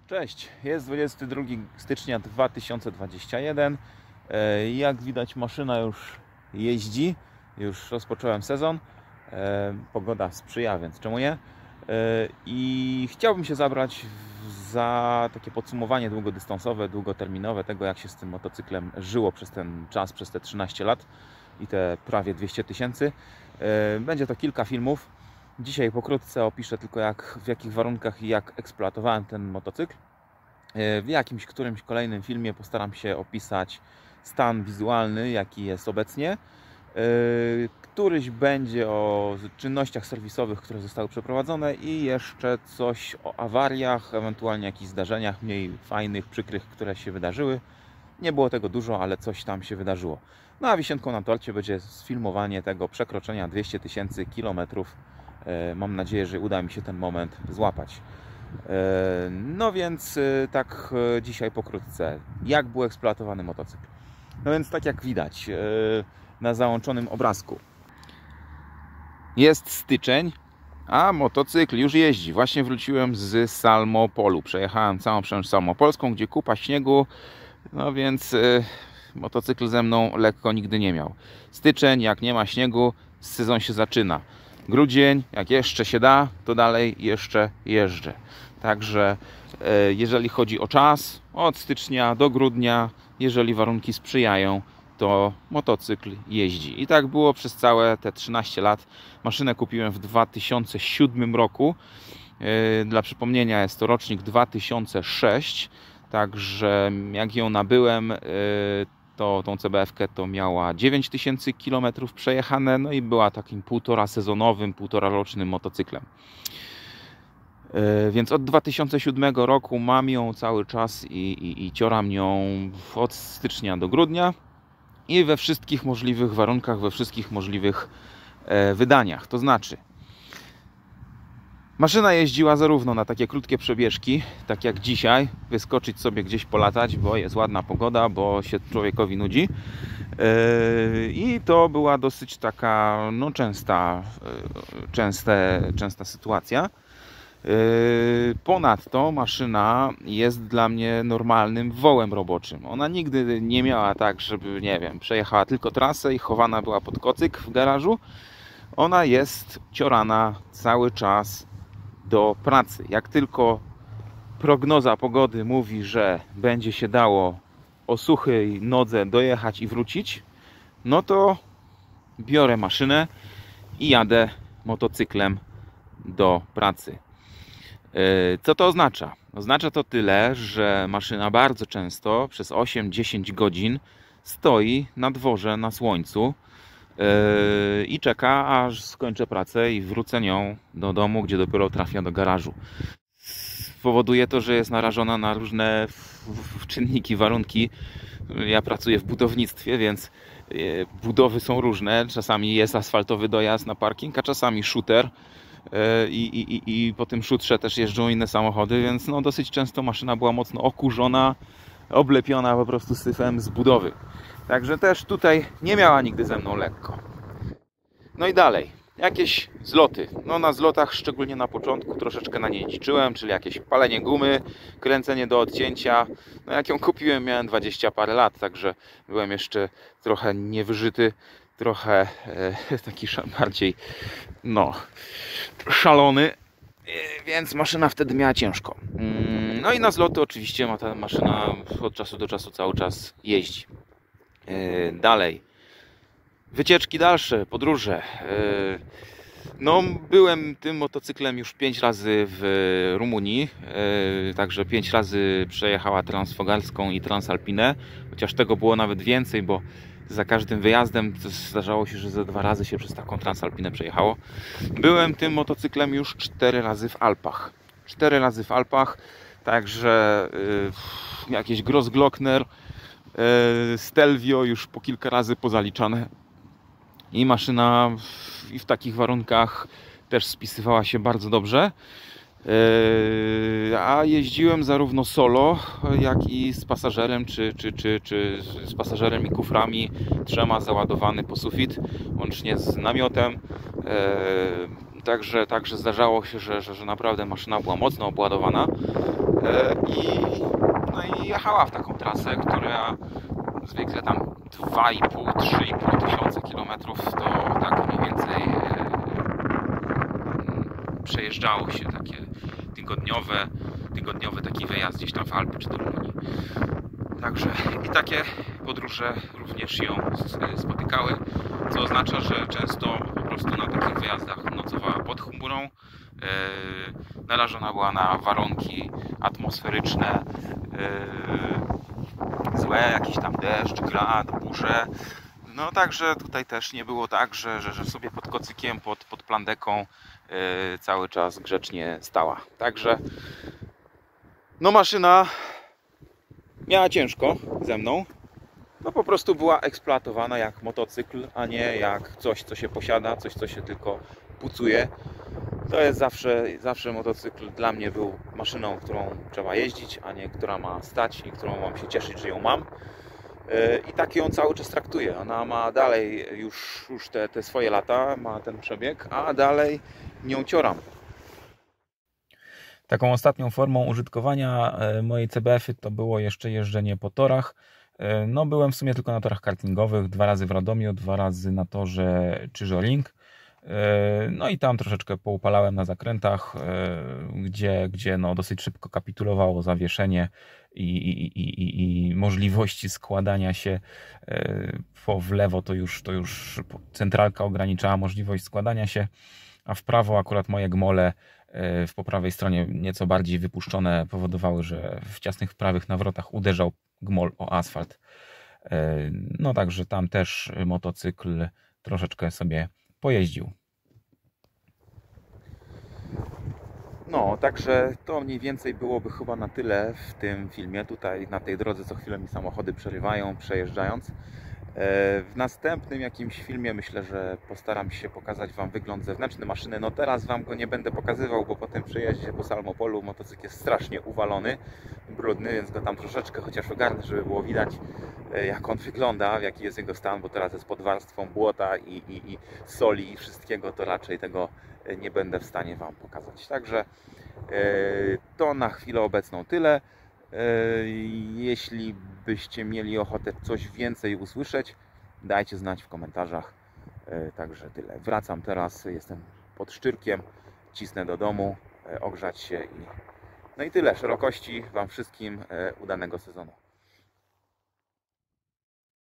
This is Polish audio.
Cześć, jest 22 stycznia 2021. Jak widać, maszyna już jeździ, już rozpocząłem sezon. Pogoda sprzyja, więc czemu nie? I chciałbym się zabrać za takie podsumowanie długodystansowe, długoterminowe tego, jak się z tym motocyklem żyło przez ten czas, przez te 13 lat i te prawie 200 000. Będzie to kilka filmów. Dzisiaj pokrótce opiszę tylko w jakich warunkach i jak eksploatowałem ten motocykl. W jakimś którymś kolejnym filmie postaram się opisać stan wizualny, jaki jest obecnie. Któryś będzie o czynnościach serwisowych, które zostały przeprowadzone i jeszcze coś o awariach, ewentualnie jakichś zdarzeniach mniej fajnych, przykrych, które się wydarzyły. Nie było tego dużo, ale coś tam się wydarzyło. No a wisienką na torcie będzie sfilmowanie tego przekroczenia 200 000 kilometrów. Mam nadzieję, że uda mi się ten moment złapać. No więc tak dzisiaj pokrótce, jak był eksploatowany motocykl. No więc tak jak widać na załączonym obrazku, jest styczeń, a motocykl już jeździ. Właśnie wróciłem z Salmopolu. Przejechałem całą przełęcz salmopolską, gdzie kupa śniegu, no więc motocykl ze mną lekko nigdy nie miał. Styczeń, jak nie ma śniegu, sezon się zaczyna. Grudzień, jak jeszcze się da, to dalej jeszcze jeżdżę. Także jeżeli chodzi o czas, od stycznia do grudnia, jeżeli warunki sprzyjają, to motocykl jeździ. I tak było przez całe te 13 lat. Maszynę kupiłem w 2007 roku. Dla przypomnienia, jest to rocznik 2006. Także jak ją nabyłem, to tą CBF-kę to miała 9000 km przejechane, no i była takim półtora sezonowym, półtora rocznym motocyklem. Więc od 2007 roku mam ją cały czas i cioram ją od stycznia do grudnia i we wszystkich możliwych warunkach, we wszystkich możliwych wydaniach. To znaczy, maszyna jeździła zarówno na takie krótkie przebieżki, tak jak dzisiaj, wyskoczyć sobie gdzieś polatać, bo jest ładna pogoda, bo się człowiekowi nudzi. I to była dosyć taka no, częsta sytuacja. Ponadto maszyna jest dla mnie normalnym wołem roboczym. Ona nigdy nie miała tak, żeby, nie wiem, przejechała tylko trasę i chowana była pod kocyk w garażu. Ona jest ciorana cały czas do pracy. Jak tylko prognoza pogody mówi, że będzie się dało o suchej nodze dojechać i wrócić, no to biorę maszynę i jadę motocyklem do pracy. Co to oznacza? Oznacza to tyle, że maszyna bardzo często przez 8-10 godzin stoi na dworze na słońcu i czeka, aż skończę pracę i wrócę nią do domu, gdzie dopiero trafia do garażu. Powoduje to, że jest narażona na różne czynniki, warunki. Ja pracuję w budownictwie, więc budowy są różne. Czasami jest asfaltowy dojazd na parking, a czasami shooter. I po tym szutrze też jeżdżą inne samochody, więc no dosyć często maszyna była mocno okurzona, oblepiona po prostu syfem z budowy. Także też tutaj nie miała nigdy ze mną lekko. No i dalej, jakieś zloty. No na zlotach, szczególnie na początku, troszeczkę na niej liczyłem, czyli jakieś palenie gumy, kręcenie do odcięcia. No jak ją kupiłem, miałem 20 parę lat, także byłem jeszcze trochę niewyżyty, trochę taki bardziej no szalony, więc maszyna wtedy miała ciężko. No i na zloty oczywiście ma ta maszyna od czasu do czasu cały czas jeździ. Dalej, wycieczki dalsze, podróże. No, byłem tym motocyklem już 5 razy w Rumunii, także 5 razy przejechała Transfogalską i Transalpinę, chociaż tego było nawet więcej, bo za każdym wyjazdem zdarzało się, że ze 2 razy się przez taką Transalpinę przejechało. Byłem tym motocyklem już 4 razy w Alpach. 4 razy w Alpach, także jakieś Grossglockner, Stelvio już po kilka razy pozaliczane. I maszyna w takich warunkach też spisywała się bardzo dobrze. A jeździłem zarówno solo, jak i z pasażerem, czy z pasażerem i kuframi, 3 załadowany po sufit, łącznie z namiotem. Także zdarzało się, że naprawdę maszyna była mocno obładowana. No i jechała w taką trasę, która zwykle tam 2,5–3,5 tysiąca kilometrów to tak mniej więcej przejeżdżało się takie tygodniowy taki wyjazd gdzieś tam w Alpy czy do Rumunii. Także i takie podróże również ją spotykały, co oznacza, że często po prostu na takich wyjazdach nocowała pod chmurą, narażona była na warunki atmosferyczne złe, jakiś tam deszcz, grad, burze. No także tutaj też nie było tak, że sobie pod kocykiem, pod plandeką cały czas grzecznie stała. Także no maszyna miała ciężko ze mną. No po prostu była eksploatowana jak motocykl, a nie jak coś, co się posiada, coś, co się tylko pucuje. To jest zawsze motocykl dla mnie był maszyną, którą trzeba jeździć, a nie która ma stać i którą mam się cieszyć, że ją mam. I tak ją cały czas traktuję. Ona ma dalej już te swoje lata, ma ten przebieg, a dalej nią cioram. Taką ostatnią formą użytkowania mojej CBF-y to było jeszcze jeżdżenie po torach. No byłem w sumie tylko na torach kartingowych, 2 razy w Radomiu, 2 razy na torze Czyżoling. No i tam troszeczkę poupalałem na zakrętach, gdzie no dosyć szybko kapitulowało zawieszenie i możliwości składania się w lewo to już centralka ograniczała możliwość składania się, a w prawo akurat moje gmole po prawej stronie nieco bardziej wypuszczone powodowały, że w ciasnych prawych nawrotach uderzał gmol o asfalt. No także tam też motocykl troszeczkę sobie pojeździł. No, także to mniej więcej byłoby chyba na tyle w tym filmie. Tutaj na tej drodze co chwilę mi samochody przerywają, przejeżdżając. W następnym jakimś filmie myślę, że postaram się pokazać Wam wygląd zewnętrzny maszyny. No teraz Wam go nie będę pokazywał, bo po tym przejeździe po Salmopolu motocykl jest strasznie uwalony, brudny, więc go tam troszeczkę chociaż ogarnę, żeby było widać jak on wygląda, jaki jest jego stan, bo teraz jest pod warstwą błota i soli i wszystkiego, to raczej tego nie będę w stanie Wam pokazać. Także to na chwilę obecną tyle. Jeśli byście mieli ochotę coś więcej usłyszeć, dajcie znać w komentarzach. Także tyle. Wracam teraz, jestem pod Szczyrkiem, cisnę do domu, ogrzać się no i tyle. Szerokości Wam wszystkim udanego sezonu.